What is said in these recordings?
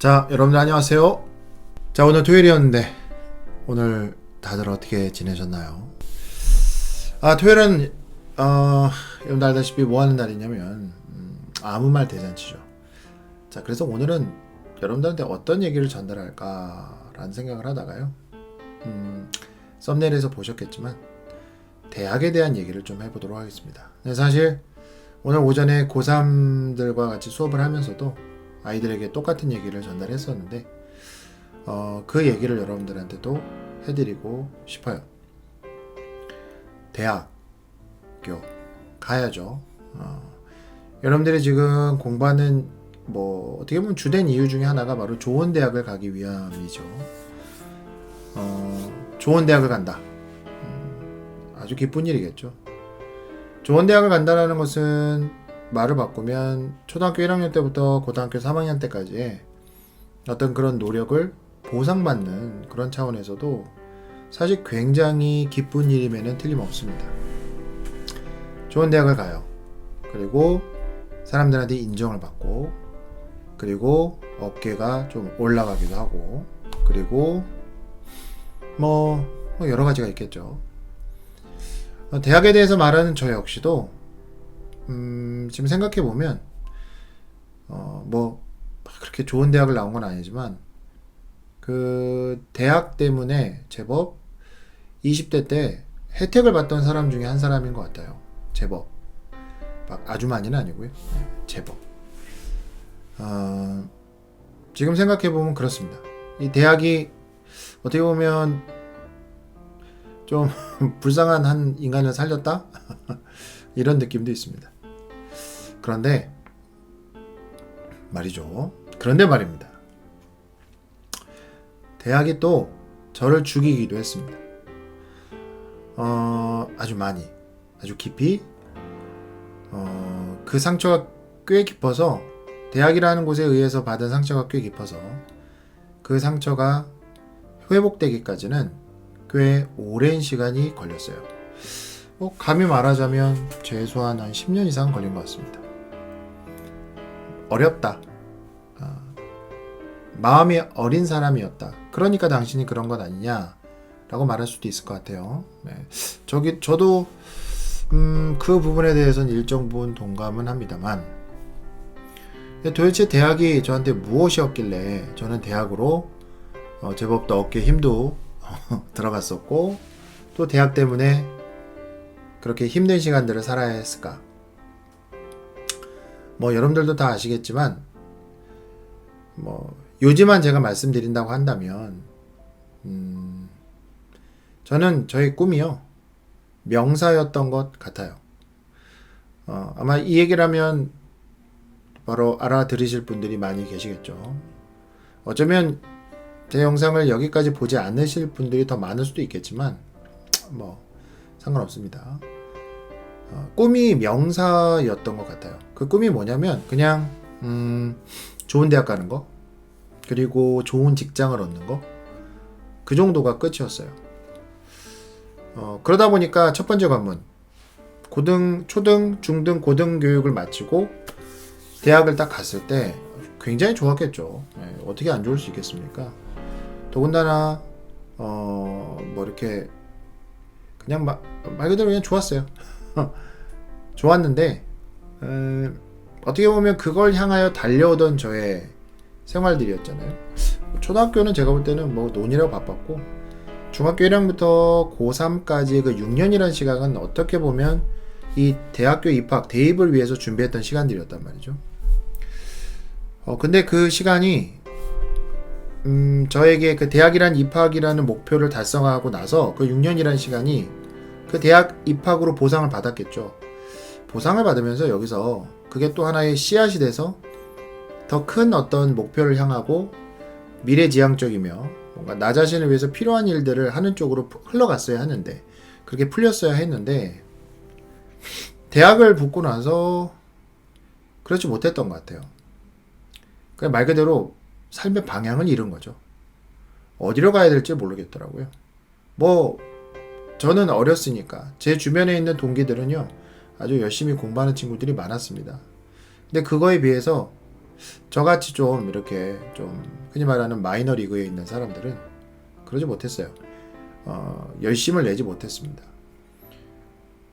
자, 여러분들 안녕하세요. 자, 오늘 토요일이었는데 오늘 다들 어떻게 지내셨나요? 토요일은 여러분들 알다시피 뭐 하는 날이냐면 아무 말 대잔치죠. 자, 그래서 오늘은 여러분들한테 어떤 얘기를 전달할까라는 생각을 하다가요. 썸네일에서 보셨겠지만 대학에 대한 얘기를 좀 해보도록 하겠습니다. 사실 오늘 오전에 고3들과 같이 수업을 하면서도 아이들에게 똑같은 얘기를 전달했었는데 그 얘기를 여러분들한테도 해드리고 싶어요. 대학교 가야죠. 여러분들이 지금 공부하는 뭐 어떻게 보면 주된 이유 중에 하나가 바로 좋은 대학을 가기 위함이죠. 좋은 대학을 간다. 아주 기쁜 일이겠죠. 좋은 대학을 간다라는 것은 말을 바꾸면 초등학교 1학년 때부터 고등학교 3학년 때까지의 어떤 그런 노력을 보상받는 그런 차원에서도 사실 굉장히 기쁜 일임에는 틀림없습니다. 좋은 대학을 가요. 그리고 사람들한테 인정을 받고, 그리고 업계가 좀 올라가기도 하고, 그리고 뭐 여러 가지가 있겠죠. 대학에 대해서 말하는 저 역시도 지금 생각해보면 뭐 그렇게 좋은 대학을 나온 건 아니지만 그 대학 때문에 제법 20대 때 혜택을 받던 사람 중에 한 사람인 것 같아요. 제법 막 아주 많이는 아니고요. 제법 지금 생각해보면 그렇습니다. 이 대학이 어떻게 보면 좀 불쌍한 한 인간을 살렸다? 이런 느낌도 있습니다. 그런데 말이죠. 그런데 말입니다. 대학이 또 저를 죽이기도 했습니다. 아주 많이, 아주 깊이 그 상처가 꽤 깊어서 대학이라는 곳에 의해서 받은 상처가 꽤 깊어서 그 상처가 회복되기까지는 꽤 오랜 시간이 걸렸어요. 감히 말하자면 최소한 한 10년 이상 걸린 것 같습니다. 어렵다. 마음이 어린 사람이었다. 그러니까 당신이 그런 것 아니냐 라고 말할 수도 있을 것 같아요. 네. 저도 그 부분에 대해서는 일정 부분 동감은 합니다만 도대체 대학이 저한테 무엇이었길래 저는 대학으로 제법 더 어깨에 힘도 들어갔었고 또 대학 때문에 그렇게 힘든 시간들을 살아야 했을까? 뭐 여러분들도 다 아시겠지만 뭐 요지만 제가 말씀드린다고 한다면 저는 저의 꿈이요 명사였던 것 같아요. 아마 이 얘기를 하면 바로 알아들으실 분들이 많이 계시겠죠. 어쩌면 제 영상을 여기까지 보지 않으실 분들이 더 많을 수도 있겠지만 뭐 상관없습니다. 꿈이 명사였던 것 같아요. 그 꿈이 뭐냐면 그냥 좋은 대학 가는 거, 그리고 좋은 직장을 얻는 거, 그 정도가 끝이었어요. 그러다 보니까 첫 번째 관문 초등, 중등, 고등 교육을 마치고 대학을 딱 갔을 때 굉장히 좋았겠죠. 어떻게 안 좋을 수 있겠습니까? 더군다나 뭐 이렇게 그냥 말 그대로 그냥 좋았어요. 좋았는데 어떻게 보면 그걸 향하여 달려오던 저의 생활들이었잖아요. 초등학교는 제가 볼 때는 뭐 논이라고 바빴고 중학교 1학년부터 고3까지의 그 6년이라는 시간은 어떻게 보면 이 대학교 입학, 대입을 위해서 준비했던 시간들이었단 말이죠. 근데 그 시간이 저에게 그 대학이란 입학이라는 목표를 달성하고 나서 그 6년이라는 시간이 그 대학 입학으로 보상을 받았겠죠. 보상을 받으면서 여기서 그게 또 하나의 씨앗이 돼서 더 큰 어떤 목표를 향하고 미래지향적이며 뭔가 나 자신을 위해서 필요한 일들을 하는 쪽으로 흘러갔어야 하는데 그렇게 풀렸어야 했는데 대학을 붙고 나서 그렇지 못했던 것 같아요. 그냥 말 그대로 삶의 방향을 잃은 거죠. 어디로 가야 될지 모르겠더라고요. 뭐 저는 어렸으니까 제 주변에 있는 동기들은요 아주 열심히 공부하는 친구들이 많았습니다. 근데 그거에 비해서 저같이 좀 이렇게 좀 흔히 말하는 마이너 리그에 있는 사람들은 그러지 못했어요. 열심을 내지 못했습니다.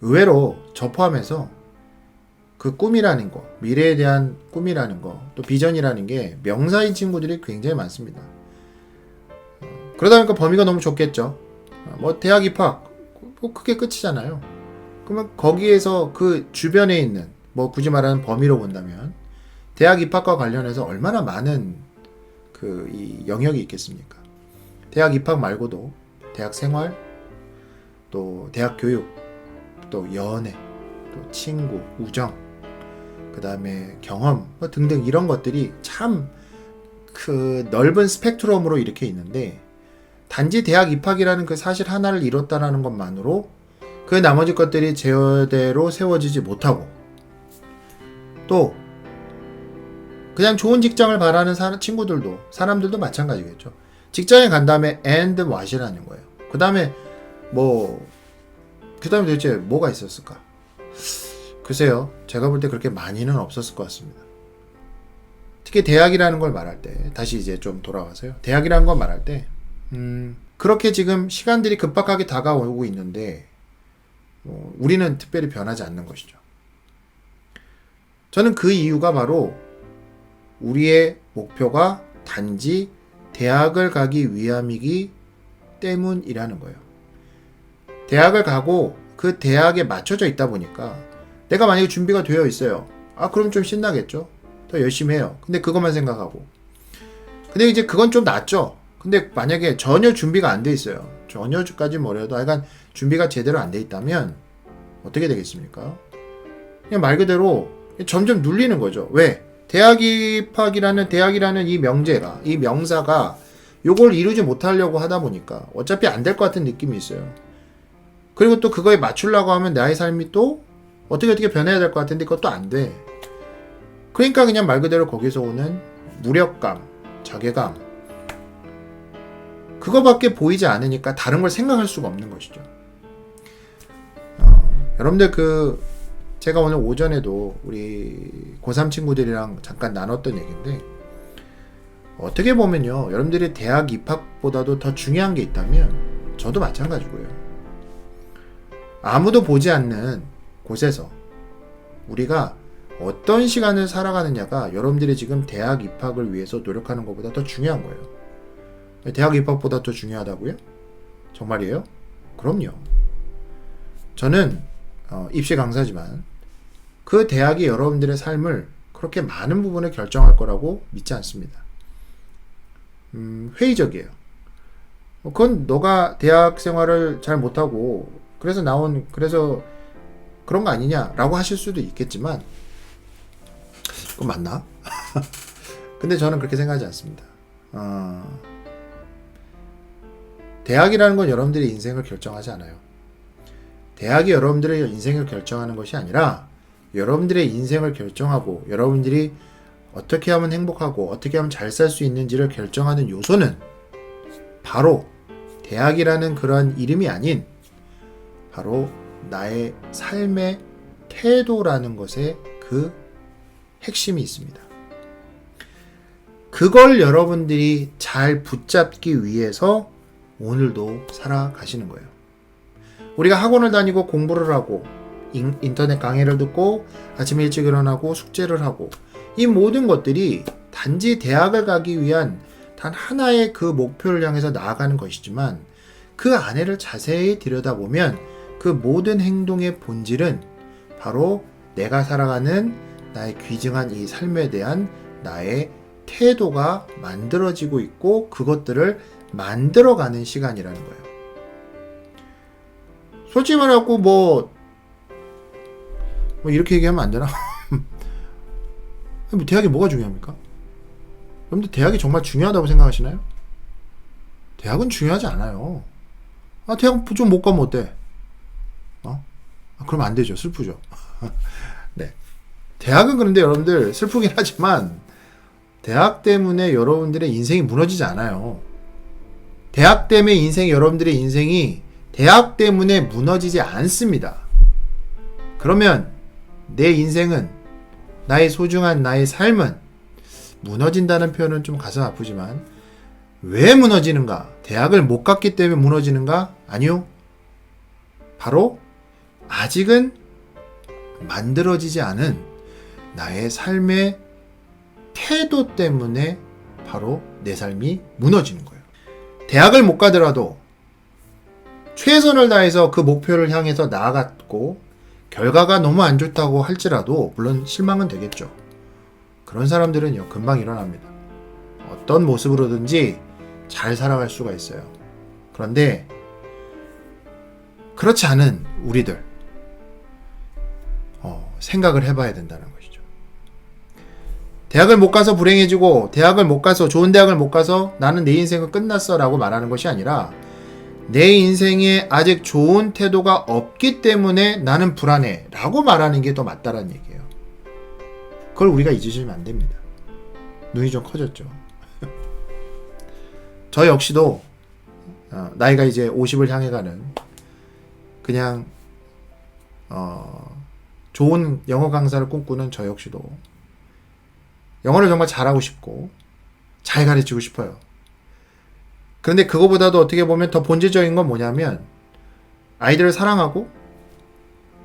의외로 저 포함해서 그 꿈이라는 거, 미래에 대한 꿈이라는 거, 또 비전이라는 게 명사인 친구들이 굉장히 많습니다. 그러다 보니까 범위가 너무 좁겠죠. 뭐 대학 입학, 그게 끝이잖아요. 그러면 거기에서 그 주변에 있는, 뭐 굳이 말하는 범위로 본다면 대학 입학과 관련해서 얼마나 많은 이 영역이 있겠습니까? 대학 입학 말고도 대학 생활, 또 대학 교육, 또 연애, 또 친구, 우정, 그 다음에 경험 뭐 등등 이런 것들이 참 그 넓은 스펙트럼으로 이렇게 있는데, 단지 대학 입학이라는 그 사실 하나를 이뤘다라는 것만으로 그 나머지 것들이 제대로 세워지지 못하고, 또 그냥 좋은 직장을 바라는 친구들도, 사람들도 마찬가지겠죠. 직장에 간 다음에 and what이라는 거예요. 그 다음에 도대체 뭐가 있었을까? 글쎄요, 제가 볼 때 그렇게 많이는 없었을 것 같습니다. 특히 대학이라는 걸 말할 때, 다시 이제 좀 돌아와서요. 대학이라는 걸 말할 때, 그렇게 지금 시간들이 급박하게 다가오고 있는데, 우리는 특별히 변하지 않는 것이죠. 저는 그 이유가 바로 우리의 목표가 단지 대학을 가기 위함이기 때문이라는 거예요. 대학을 가고 그 대학에 맞춰져 있다 보니까 내가 만약에 준비가 되어 있어요. 그럼 좀 신나겠죠? 더 열심히 해요. 근데 그것만 생각하고. 근데 이제 그건 좀 낫죠? 근데 만약에 전혀 준비가 안 돼 있어요. 전혀까지 뭐래도 하여간 준비가 제대로 안 돼 있다면 어떻게 되겠습니까? 그냥 말 그대로 점점 눌리는 거죠. 왜? 대학이라는 이 명사가 요걸 이루지 못하려고 하다 보니까 어차피 안 될 것 같은 느낌이 있어요. 그리고 또 그거에 맞추려고 하면 나의 삶이 또 어떻게 변해야 될 것 같은데 그것도 안 돼. 그러니까 그냥 말 그대로 거기서 오는 무력감, 자괴감, 그거밖에 보이지 않으니까 다른 걸 생각할 수가 없는 것이죠. 여러분들 제가 오늘 오전에도 우리 고3 친구들이랑 잠깐 나눴던 얘기인데, 어떻게 보면요, 여러분들이 대학 입학보다도 더 중요한 게 있다면 저도 마찬가지고요. 아무도 보지 않는 곳에서 우리가 어떤 시간을 살아가느냐가 여러분들이 지금 대학 입학을 위해서 노력하는 것보다 더 중요한 거예요. 대학 입학보다 더 중요하다고요? 정말이에요? 그럼요. 저는 입시 강사지만 그 대학이 여러분들의 삶을 그렇게 많은 부분을 결정할 거라고 믿지 않습니다. 회의적이에요. 그건 너가 대학 생활을 잘 못하고 그래서 그런 거 아니냐라고 하실 수도 있겠지만, 그건 맞나? 근데 저는 그렇게 생각하지 않습니다. 대학이라는 건 여러분들의 인생을 결정하지 않아요. 대학이 여러분들의 인생을 결정하는 것이 아니라 여러분들의 인생을 결정하고 여러분들이 어떻게 하면 행복하고 어떻게 하면 잘 살 수 있는지를 결정하는 요소는 바로 대학이라는 그런 이름이 아닌 바로 나의 삶의 태도라는 것에 그 핵심이 있습니다. 그걸 여러분들이 잘 붙잡기 위해서 오늘도 살아가시는 거예요. 우리가 학원을 다니고 공부를 하고 인터넷 강의를 듣고 아침에 일찍 일어나고 숙제를 하고, 이 모든 것들이 단지 대학을 가기 위한 단 하나의 그 목표를 향해서 나아가는 것이지만, 그 안에를 자세히 들여다보면 그 모든 행동의 본질은 바로 내가 살아가는 나의 귀중한 이 삶에 대한 나의 태도가 만들어지고 있고, 그것들을 만들어가는 시간이라는 거예요. 솔직히 말하고 뭐 이렇게 얘기하면 안 되나? 대학이 뭐가 중요합니까? 여러분들 대학이 정말 중요하다고 생각하시나요? 대학은 중요하지 않아요. 대학 좀 못 가면 어때? 그럼 안 되죠. 슬프죠. 네. 대학은 그런데 여러분들 슬프긴 하지만 대학 때문에 여러분들의 인생이 무너지지 않아요. 대학 때문에 여러분들의 인생이 대학 때문에 무너지지 않습니다. 그러면 내 인생은, 나의 소중한 나의 삶은 무너진다는 표현은 좀 가슴 아프지만 왜 무너지는가? 대학을 못 갔기 때문에 무너지는가? 아니요. 바로 아직은 만들어지지 않은 나의 삶의 태도 때문에 바로 내 삶이 무너지는 거예요. 대학을 못 가더라도 최선을 다해서 그 목표를 향해서 나아갔고 결과가 너무 안 좋다고 할지라도 물론 실망은 되겠죠. 그런 사람들은요 금방 일어납니다. 어떤 모습으로든지 잘 살아갈 수가 있어요. 그런데 그렇지 않은 우리들 생각을 해봐야 된다는 것이죠. 대학을 못 가서 불행해지고 대학을 못 가서 좋은 대학을 못 가서 나는 내 인생은 끝났어 라고 말하는 것이 아니라 내 인생에 아직 좋은 태도가 없기 때문에 나는 불안해 라고 말하는 게 더 맞다라는 얘기예요. 그걸 우리가 잊으시면 안 됩니다. 눈이 좀 커졌죠. 저 역시도 나이가 이제 50을 향해 가는 그냥 좋은 영어 강사를 꿈꾸는 저 역시도 영어를 정말 잘하고 싶고 잘 가르치고 싶어요. 그런데 그거보다도 어떻게 보면 더 본질적인 건 뭐냐면 아이들을 사랑하고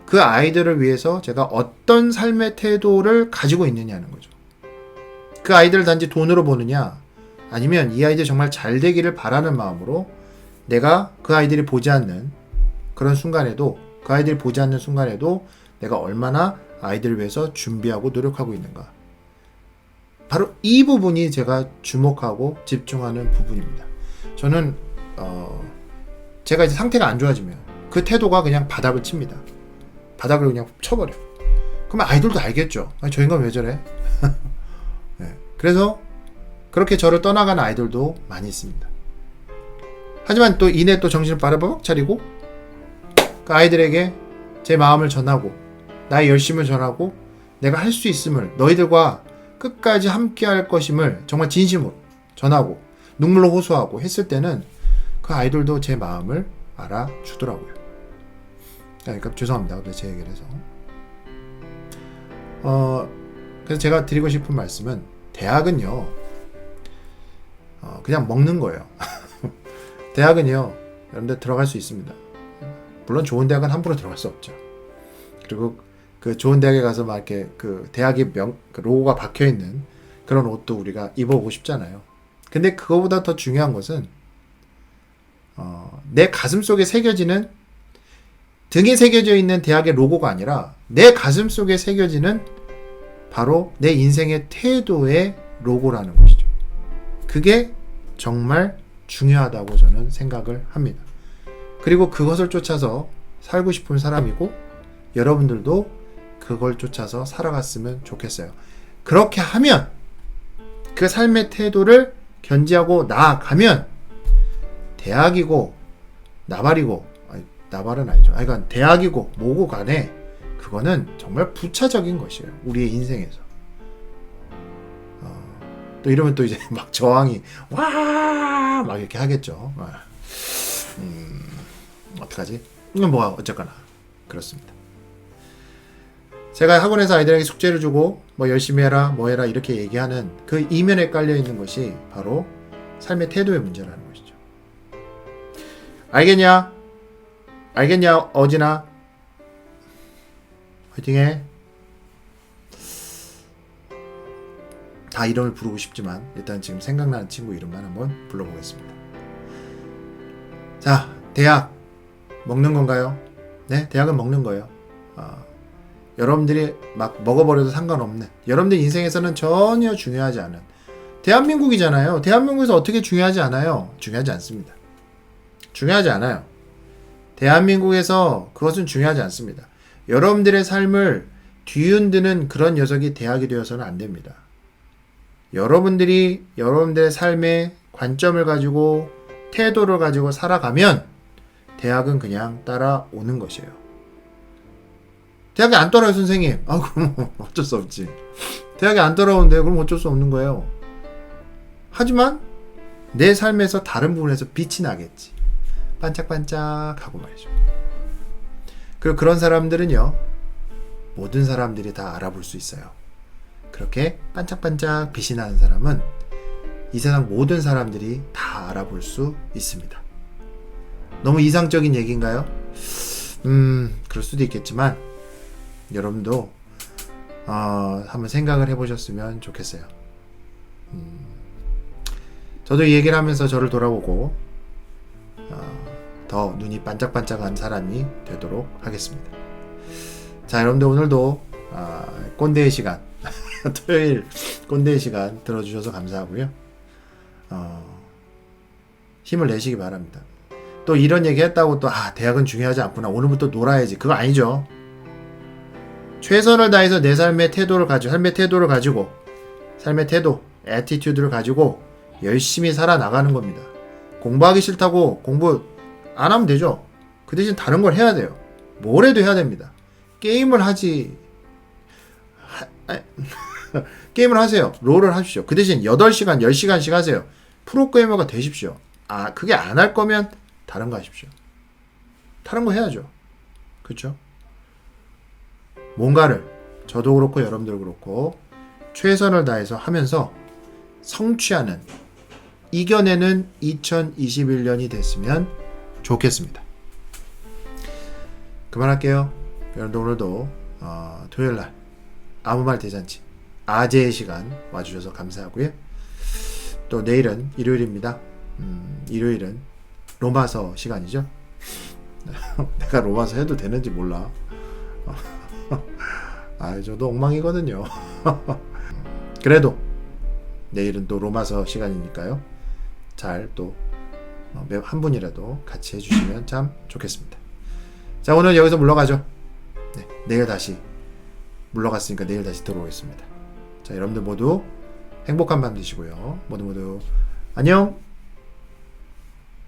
그 아이들을 위해서 제가 어떤 삶의 태도를 가지고 있느냐는 거죠. 그 아이들을 단지 돈으로 보느냐 아니면 이 아이들 정말 잘 되기를 바라는 마음으로 내가 그 아이들이 보지 않는 그런 순간에도 그 아이들이 보지 않는 순간에도 내가 얼마나 아이들을 위해서 준비하고 노력하고 있는가. 바로 이 부분이 제가 주목하고 집중하는 부분입니다. 저는 제가 이제 상태가 안 좋아지면 그 태도가 그냥 바닥을 칩니다. 바닥을 그냥 쳐버려. 그러면 아이들도 알겠죠. 아니, 저 인간 왜 저래? 네. 그래서 그렇게 저를 떠나가는 아이들도 많이 있습니다. 하지만 또 이내 또 정신을 바로바로 차리고 그 아이들에게 제 마음을 전하고 나의 열심을 전하고 내가 할 수 있음을 너희들과 끝까지 함께 할 것임을 정말 진심으로 전하고 눈물로 호소하고 했을 때는 그 아이들도 제 마음을 알아주더라고요. 그러니까 죄송합니다. 제 얘기를 해서. 그래서 제가 드리고 싶은 말씀은 대학은요 그냥 먹는 거예요. 대학은요 여러분들 들어갈 수 있습니다. 물론 좋은 대학은 함부로 들어갈 수 없죠. 그리고 그 좋은 대학에 가서 막 이렇게 그 대학의 그 로고가 박혀 있는 그런 옷도 우리가 입어보고 싶잖아요. 근데 그거보다 더 중요한 것은 내 가슴 속에 새겨지는 등에 새겨져 있는 대학의 로고가 아니라 내 가슴 속에 새겨지는 바로 내 인생의 태도의 로고라는 것이죠. 그게 정말 중요하다고 저는 생각을 합니다. 그리고 그것을 쫓아서 살고 싶은 사람이고 여러분들도 그걸 쫓아서 살아갔으면 좋겠어요. 그렇게 하면 그 삶의 태도를 견지하고 나아가면 대학이고 나발이고 나발은 아니죠. 그러니까 대학이고 뭐고 간에 그거는 정말 부차적인 것이에요. 우리의 인생에서. 또 이러면 또 이제 막 저항이 와 막 이렇게 하겠죠. 어떡하지? 이건 뭐 어쨌거나 그렇습니다. 제가 학원에서 아이들에게 숙제를 주고 뭐 열심히 해라 뭐 해라 이렇게 얘기하는 그 이면에 깔려 있는 것이 바로 삶의 태도의 문제라는 것이죠. 알겠냐? 알겠냐 어진아? 화이팅해. 다 이름을 부르고 싶지만 일단 지금 생각나는 친구 이름만 한번 불러보겠습니다. 자, 대학 먹는 건가요? 네, 대학은 먹는 거예요. 여러분들이 막 먹어버려도 상관없는, 여러분들 인생에서는 전혀 중요하지 않은 대한민국이잖아요. 대한민국에서 어떻게 중요하지 않아요? 중요하지 않습니다. 중요하지 않아요. 대한민국에서 그것은 중요하지 않습니다. 여러분들의 삶을 뒤흔드는 그런 녀석이 대학이 되어서는 안 됩니다. 여러분들이 여러분들의 삶의 관점을 가지고 태도를 가지고 살아가면 대학은 그냥 따라오는 것이에요. 대학에 안 따라요 선생님. 그럼 어쩔 수 없지. 대학에 안 따라오는데 그럼 어쩔 수 없는 거예요. 하지만 내 삶에서 다른 부분에서 빛이 나겠지. 반짝반짝하고 말이죠. 그리고 그런 사람들은요 모든 사람들이 다 알아볼 수 있어요. 그렇게 반짝반짝 빛이 나는 사람은 이 세상 모든 사람들이 다 알아볼 수 있습니다. 너무 이상적인 얘기인가요? 그럴 수도 있겠지만 여러분도 한번 생각을 해보셨으면 좋겠어요. 저도 이 얘기를 하면서 저를 돌아보고 더 눈이 반짝반짝한 사람이 되도록 하겠습니다. 자, 여러분들 오늘도 꼰대의 시간 토요일 꼰대의 시간 들어주셔서 감사하고요. 힘을 내시기 바랍니다. 또 이런 얘기 했다고 또 대학은 중요하지 않구나, 오늘부터 놀아야지, 그거 아니죠. 최선을 다해서 내 삶의 태도를 가지고 삶의 태도, 애티튜드를 가지고 열심히 살아나가는 겁니다. 공부하기 싫다고 공부 안 하면 되죠. 그 대신 다른 걸 해야 돼요. 뭘 해도 해야 됩니다. 게임을 하지 게임을 하세요. 롤을 하십시오. 그 대신 8시간, 10시간씩 하세요. 프로게이머가 되십시오. 그게 안 할 거면 다른 거 하십시오. 다른 거 해야죠. 그렇죠? 뭔가를 저도 그렇고 여러분들 그렇고 최선을 다해서 하면서 성취하는, 이겨내는 2021년이 됐으면 좋겠습니다. 그만할게요. 여러분들 오늘도 토요일날 아무 말 대잔치 아재의 시간 와주셔서 감사하고요. 또 내일은 일요일입니다. 일요일은 로마서 시간이죠. 내가 로마서 해도 되는지 몰라. 저도 엉망이거든요. 그래도 내일은 또 로마서 시간이니까요. 잘 또 한 분이라도 같이 해주시면 참 좋겠습니다. 자, 오늘 여기서 물러가죠. 네, 내일 다시 물러갔으니까 내일 다시 들어오겠습니다. 자, 여러분들 모두 행복한 밤 되시고요. 모두 안녕.